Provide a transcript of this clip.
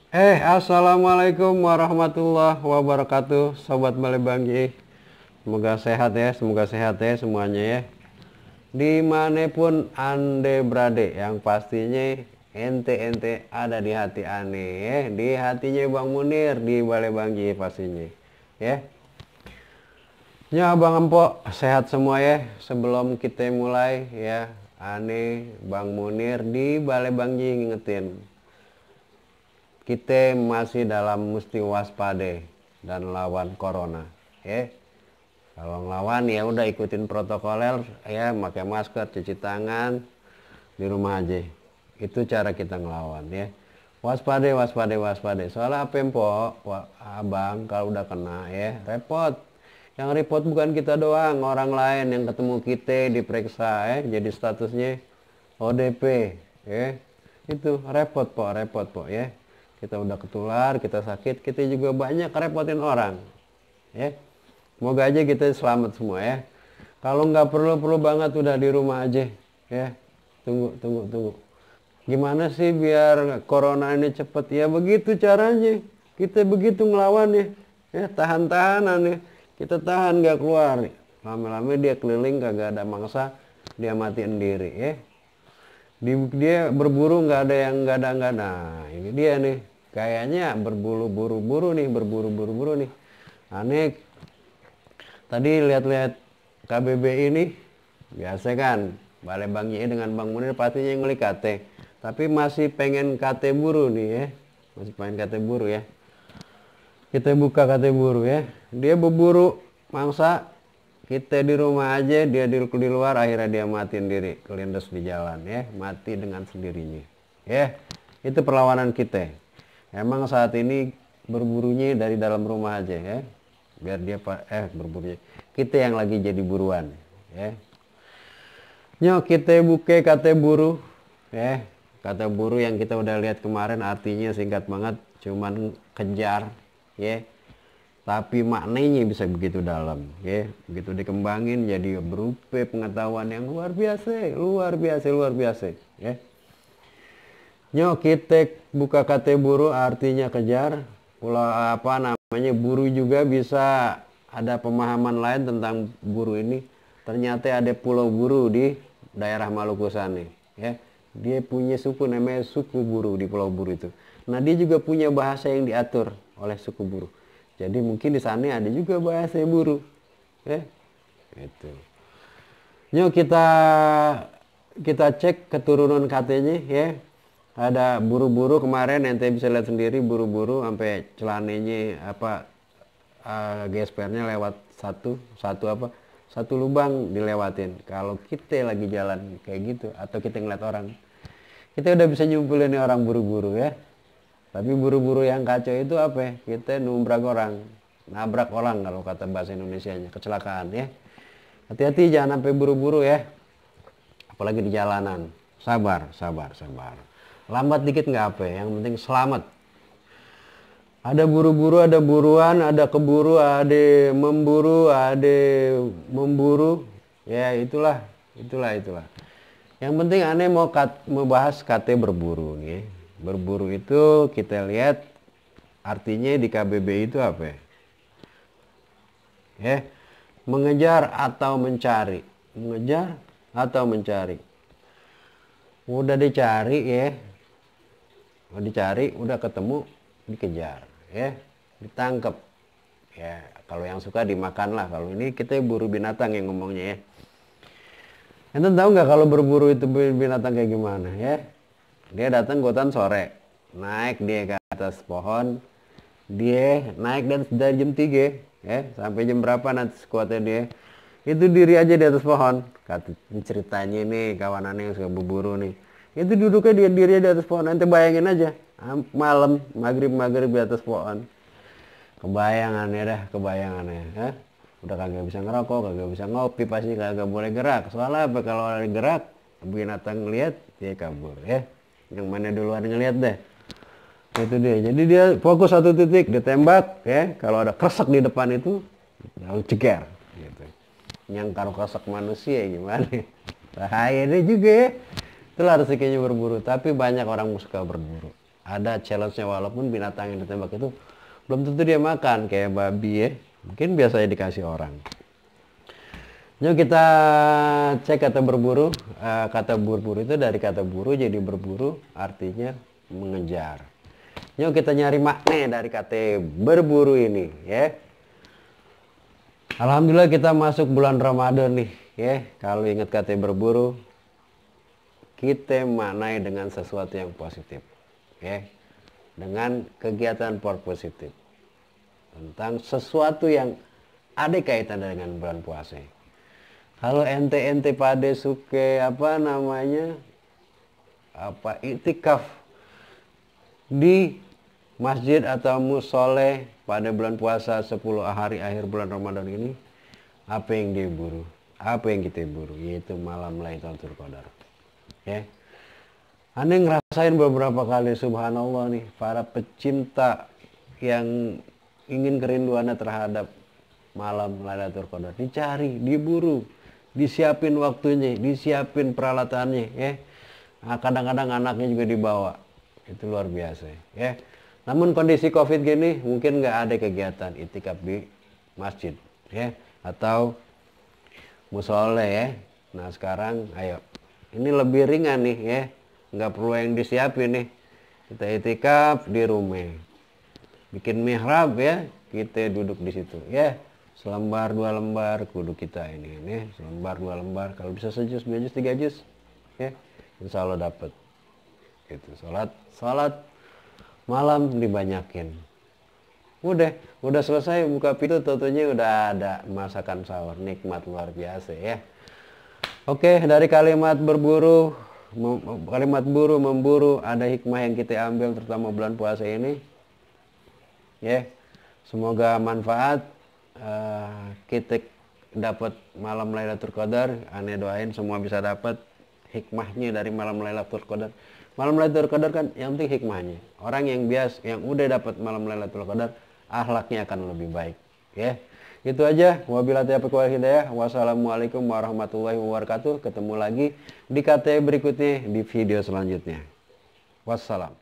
Assalamualaikum warahmatullahi wabarakatuh, Sobat Balebanggi. Semoga sehat ya semuanya ya. Dimanapun ande berada, yang pastinya ente ada di hati ane ya, di hatinya Bang Munir di Balebanggi pastinya ya. Ya Bang Empok, sehat semua ya. Sebelum kita mulai ya, ane Bang Munir di Balebanggi ngingetin kita masih dalam mesti waspada dan lawan corona ya. Kalau ngelawan ya udah ikutin protokoler ya, pakai masker, cuci tangan, di rumah aja. Itu cara kita ngelawan ya. Waspada. Soalnya apa empok, abang kalau udah kena ya repot. Yang repot bukan kita doang, orang lain yang ketemu kita diperiksa ya, jadi statusnya ODP ya. Itu repot po ya. Kita udah ketular, kita sakit, kita juga banyak repotin orang ya. Semoga aja kita selamat semua ya. Kalau nggak perlu banget udah di rumah aja ya. Tunggu. Gimana sih biar corona ini cepet? Ya begitu caranya. Kita begitu ngelawan ya. Ya tahan-tahanan ya. Kita tahan nggak keluar. Lama-lama dia keliling kagak ada mangsa, dia matiin diri ya. Dia berburu nggak ada yang nggak ada. Nah ini dia nih. Kayaknya berburu-buru nih. Aneh. Tadi lihat-lihat KBB ini biasa kan, Balebanggi dengan Bang Munir pastinya yang ngeli KT. Tapi masih pengen KT buru nih ya. Masih pengen KT buru ya. Kita buka KT buru ya. Dia berburu mangsa, kita di rumah aja, dia di luar, akhirnya dia matiin diri, kelindes di jalan ya, mati dengan sendirinya. Ya. Itu perlawanan kita. Emang saat ini berburunya dari dalam rumah aja ya. Biar dia berburunya. Kita yang lagi jadi buruan ya. Nyok kita buka kata buru ya. Kata buru yang kita udah lihat kemarin artinya singkat banget, cuman kejar ya. Tapi maknanya bisa begitu dalam ya. Begitu dikembangin jadi berupa pengetahuan yang luar biasa ya. Nyok kita buka kata buru artinya kejar. Namanya buru juga bisa ada pemahaman lain tentang buru ini. Ternyata ada pulau buru di daerah Maluku sana ya. Dia punya suku namanya suku buru di pulau buru itu. Nah dia juga punya bahasa yang diatur oleh suku buru. Jadi mungkin di sana ada juga bahasa buru ya. Itu. Yuk kita cek keturunan katanya ya. Ada buru-buru kemarin ente bisa lihat sendiri, buru-buru sampai celananya gespernya lewat satu lubang dilewatin. Kalau kita lagi jalan kayak gitu atau kita ngeliat orang, kita udah bisa nyumpulin nih orang buru-buru ya. Tapi buru-buru yang kacau itu apa? Kita nabrak orang kalau kata bahasa Indonesianya, kecelakaan ya. Hati-hati jangan sampai buru-buru ya. Apalagi di jalanan. Sabar. Lambat dikit nggak apa, yang penting selamat. Ada buru-buru, ada buruan, ada keburu, ada memburu. Ya itulah. Yang penting aneh mau bahas kata berburu nih. Berburu itu kita lihat artinya di KBB itu apa ya? Mengejar atau mencari. Udah dicari ya. Udah ketemu, dikejar ya, ditangkap ya. Kalau yang suka dimakan lah, kalau ini kita buru binatang yang ngomongnya ya. Ente tahu nggak kalau berburu itu binatang kayak gimana ya? Dia datang gotan sore, naik dia ke atas pohon, dia naik dari jam 3 ya sampai jam berapa nanti sekuatnya dia itu diri aja di atas pohon. Kata ceritanya nih kawanannya yang suka berburu nih, itu duduknya dia diri di atas pohon. Nanti bayangin aja malam maghrib di atas pohon. Kebayangannya ya. Udah kagak bisa ngerokok, kagak bisa ngopi, pasti kagak boleh gerak. Soalnya apa, kalau ada gerak binatang ngeliat dia kabur ya. Yang mana duluan ngeliat deh, itu dia. Jadi dia fokus satu titik, ditembak ya. Kalau ada kresek di depan itu lalu ceger gitu. Yang kalau kresek manusia gimana, bahaya dia juga ya. Itulah resikonya berburu. Tapi banyak orang suka berburu. ada challenge-nya, walaupun binatang yang ditembak itu belum tentu dia makan, kayak babi ya, mungkin biasanya dikasih orang. Yuk kita cek kata berburu. Kata berburu itu dari kata buru jadi berburu, artinya mengejar. Yuk kita nyari makna dari kata berburu ini ya. Alhamdulillah kita masuk bulan Ramadan nih ya. Kalau ingat kata berburu, kita maknai dengan sesuatu yang positif ya. Dengan kegiatan positif tentang sesuatu yang ada kaitan dengan bulan puasa. Kalau ente pada suke iktikaf di masjid atau musoleh pada bulan puasa 10 hari akhir bulan Ramadan ini, apa yang diburu? Apa yang kita buru? Yaitu malam Lailatul Qadar. Ya. Aneh ngerasain beberapa kali, subhanallah nih, para pecinta yang ingin kerinduannya terhadap malam Lailatul Qadar dicari, diburu, disiapin waktunya, disiapin peralatannya ya. Nah, kadang-kadang anaknya juga dibawa. Itu luar biasa ya. Namun kondisi Covid gini mungkin nggak ada kegiatan itikaf di masjid ya atau musola ya. Nah sekarang ayo, ini lebih ringan nih ya, nggak perlu yang disiapin nih. Kita itikaf di rumah, bikin mihrab ya, kita duduk di situ ya. Selembar 2 lembar kudu kita ini nih, selembar 2 lembar, kalau bisa sejus 2 juz 3 juz ya, insya Allah dapat. Itu salat malam dibanyakin. Udah selesai buka pintu, tentunya udah ada masakan sahur, nikmat luar biasa ya. Oke, dari kalimat berburu, memburu, ada hikmah yang kita ambil terutama bulan puasa ini ya. Semoga manfaat. Kita dapat malam Lailatul Qadar. Aneh doain semua bisa dapat hikmahnya dari malam Lailatul Qadar. Malam Lailatul Qadar kan yang penting hikmahnya. Orang yang yang udah dapat malam Lailatul Qadar, akhlaknya akan lebih baik ya. Itu aja. Wabillahi taufiq wal hidayah. Wassalamualaikum warahmatullahi wabarakatuh. Ketemu lagi di KT berikutnya di video selanjutnya. Wassalam.